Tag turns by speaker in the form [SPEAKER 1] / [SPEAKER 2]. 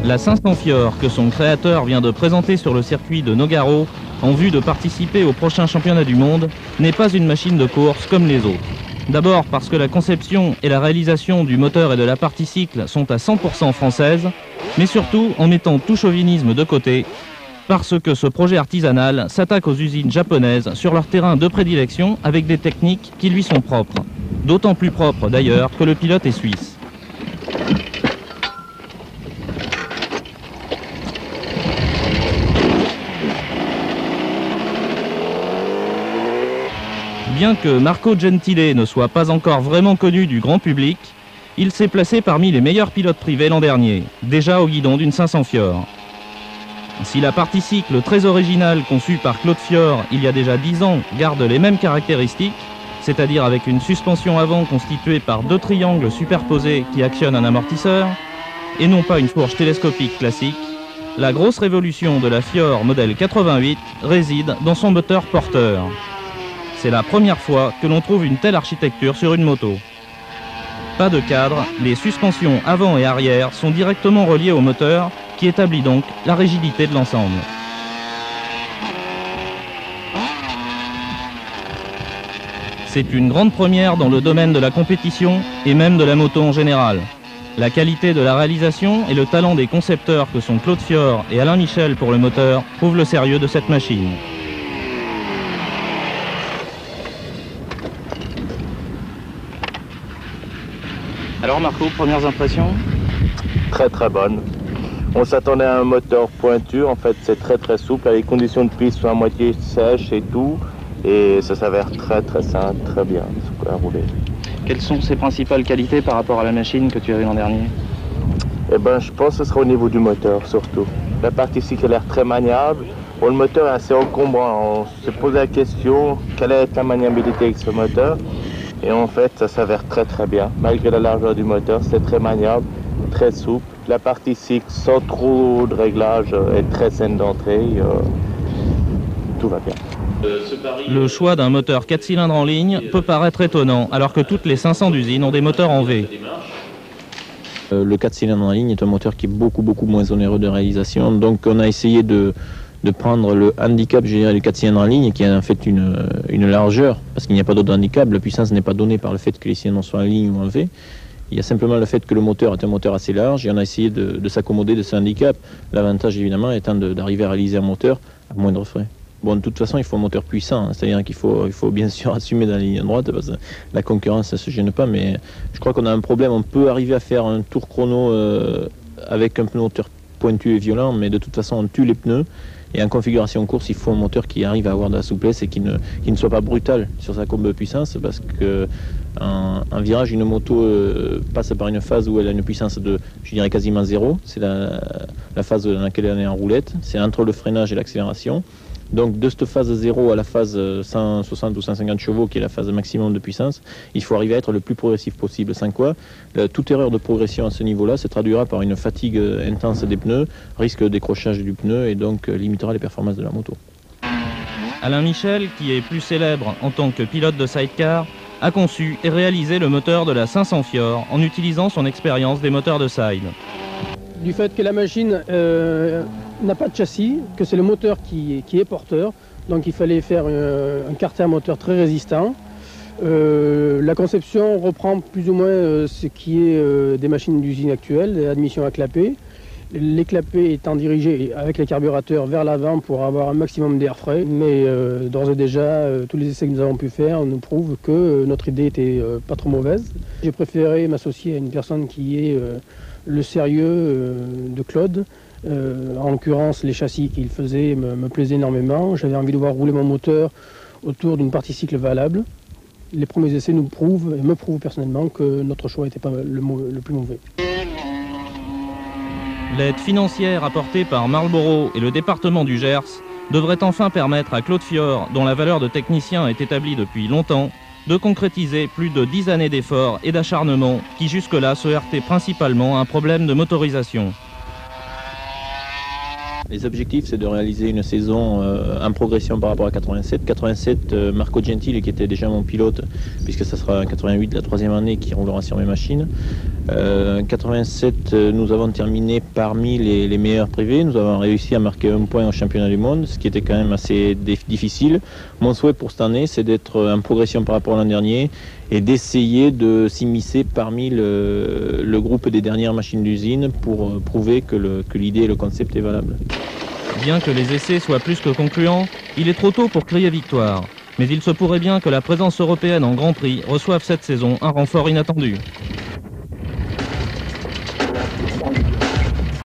[SPEAKER 1] La 500 Fior, que son créateur vient de présenter sur le circuit de Nogaro, en vue de participer au prochain championnat du monde, n'est pas une machine de course comme les autres. D'abord parce que la conception et la réalisation du moteur et de la partie cycle sont à 100% françaises, mais surtout en mettant tout chauvinisme de côté, parce que ce projet artisanal s'attaque aux usines japonaises sur leur terrain de prédilection avec des techniques qui lui sont propres. D'autant plus propres d'ailleurs que le pilote est suisse. Bien que Marco Gentile ne soit pas encore vraiment connu du grand public, il s'est placé parmi les meilleurs pilotes privés l'an dernier, déjà au guidon d'une 500 Fior. Si la partie cycle très originale conçue par Claude Fior il y a déjà 10 ans garde les mêmes caractéristiques, c'est-à-dire avec une suspension avant constituée par 2 triangles superposés qui actionnent un amortisseur, et non pas une fourche télescopique classique, la grosse révolution de la Fior modèle 88 réside dans son moteur porteur. C'est la première fois que l'on trouve une telle architecture sur une moto. Pas de cadre, les suspensions avant et arrière sont directement reliées au moteur qui établit donc la rigidité de l'ensemble. C'est une grande première dans le domaine de la compétition et même de la moto en général. La qualité de la réalisation et le talent des concepteurs que sont Claude Fior et Alain Michel pour le moteur prouvent le sérieux de cette machine. Alors Marco, premières impressions?
[SPEAKER 2] Très très bonne. On s'attendait à un moteur pointu, en fait c'est très souple, les conditions de piste sont à moitié sèches et tout, et ça s'avère très simple, très bien à rouler.
[SPEAKER 1] Quelles sont ses principales qualités par rapport à la machine que tu as vue l'an dernier?
[SPEAKER 2] Eh ben, je pense que ce sera au niveau du moteur surtout. La partie cycle a l'air très maniable. Bon, le moteur est assez encombrant. On se pose la question, quelle est la maniabilité avec ce moteur? Et en fait, ça s'avère très bien. Malgré la largeur du moteur, c'est très maniable, très souple. La partie cycle, sans trop de réglages, est très saine d'entrée. Tout va bien.
[SPEAKER 1] Le choix d'un moteur 4 cylindres en ligne peut paraître étonnant, alors que toutes les 500 d'usine ont des moteurs en V.
[SPEAKER 3] Le 4 cylindres en ligne est un moteur qui est beaucoup moins onéreux de réalisation. Donc on a essayé de prendre le handicap, je dirais, du 4 cylindres en ligne, qui a en fait une largeur, parce qu'il n'y a pas d'autre handicap. La puissance n'est pas donnée par le fait que les cylindres soient en ligne ou en V. Il y a simplement le fait que le moteur est un moteur assez large, et on a essayé de s'accommoder de ce handicap. L'avantage évidemment étant d'arriver à réaliser un moteur à moindre frais. Bon, de toute façon, il faut un moteur puissant, c'est-à-dire qu'il faut bien sûr assumer dans la ligne droite, parce que la concurrence, ça ne se gêne pas, mais je crois qu'on a un problème. On peut arriver à faire un tour chrono avec un moteur pointu et violent, mais de toute façon, on tue les pneus. Et en configuration course, il faut un moteur qui arrive à avoir de la souplesse et qui ne soit pas brutal sur sa courbe de puissance, parce que un virage, une moto passe par une phase où elle a une puissance de, je dirais, quasiment zéro. C'est la phase dans laquelle elle est en roulette. C'est entre le freinage et l'accélération. Donc de cette phase 0 à la phase 160 ou 150 chevaux, qui est la phase maximum de puissance, il faut arriver à être le plus progressif possible, sans quoi toute erreur de progression à ce niveau-là se traduira par une fatigue intense des pneus, risque de décrochage du pneu et donc limitera les performances de la moto.
[SPEAKER 1] Alain Michel, qui est plus célèbre en tant que pilote de sidecar, a conçu et réalisé le moteur de la 500 Fior en utilisant son expérience des moteurs de side.
[SPEAKER 4] Du fait que la machine n'a pas de châssis, que c'est le moteur qui est porteur, donc il fallait faire un carter moteur très résistant. La conception reprend plus ou moins ce qui est des machines d'usine actuelles, admission à clapet. Les clapets étant dirigés avec les carburateurs vers l'avant pour avoir un maximum d'air frais, mais d'ores et déjà, tous les essais que nous avons pu faire nous prouvent que notre idée était pas trop mauvaise. J'ai préféré m'associer à une personne qui est le sérieux de Claude. En l'occurrence, les châssis qu'il faisait me plaisaient énormément. J'avais envie de voir rouler mon moteur autour d'une partie cycle valable. Les premiers essais nous prouvent, et me prouvent personnellement, que notre choix n'était pas le plus mauvais.
[SPEAKER 1] L'aide financière apportée par Marlboro et le département du Gers devrait enfin permettre à Claude Fior, dont la valeur de technicien est établie depuis longtemps, de concrétiser plus de 10 années d'efforts et d'acharnement qui jusque-là se heurtaient principalement à un problème de motorisation.
[SPEAKER 3] Les objectifs, c'est de réaliser une saison en progression par rapport à 87. 87, Marco Gentile, qui était déjà mon pilote, puisque ça sera en 88 la 3e année qui roulera sur mes machines. 87, nous avons terminé parmi les meilleurs privés. Nous avons réussi à marquer 1 point au championnat du monde, ce qui était quand même assez difficile. Mon souhait pour cette année, c'est d'être en progression par rapport à l'an dernier et d'essayer de s'immiscer parmi le groupe des dernières machines d'usine pour prouver que l'idée et le concept est valable.
[SPEAKER 1] Bien que les essais soient plus que concluants, il est trop tôt pour crier victoire. Mais il se pourrait bien que la présence européenne en Grand Prix reçoive cette saison un renfort inattendu.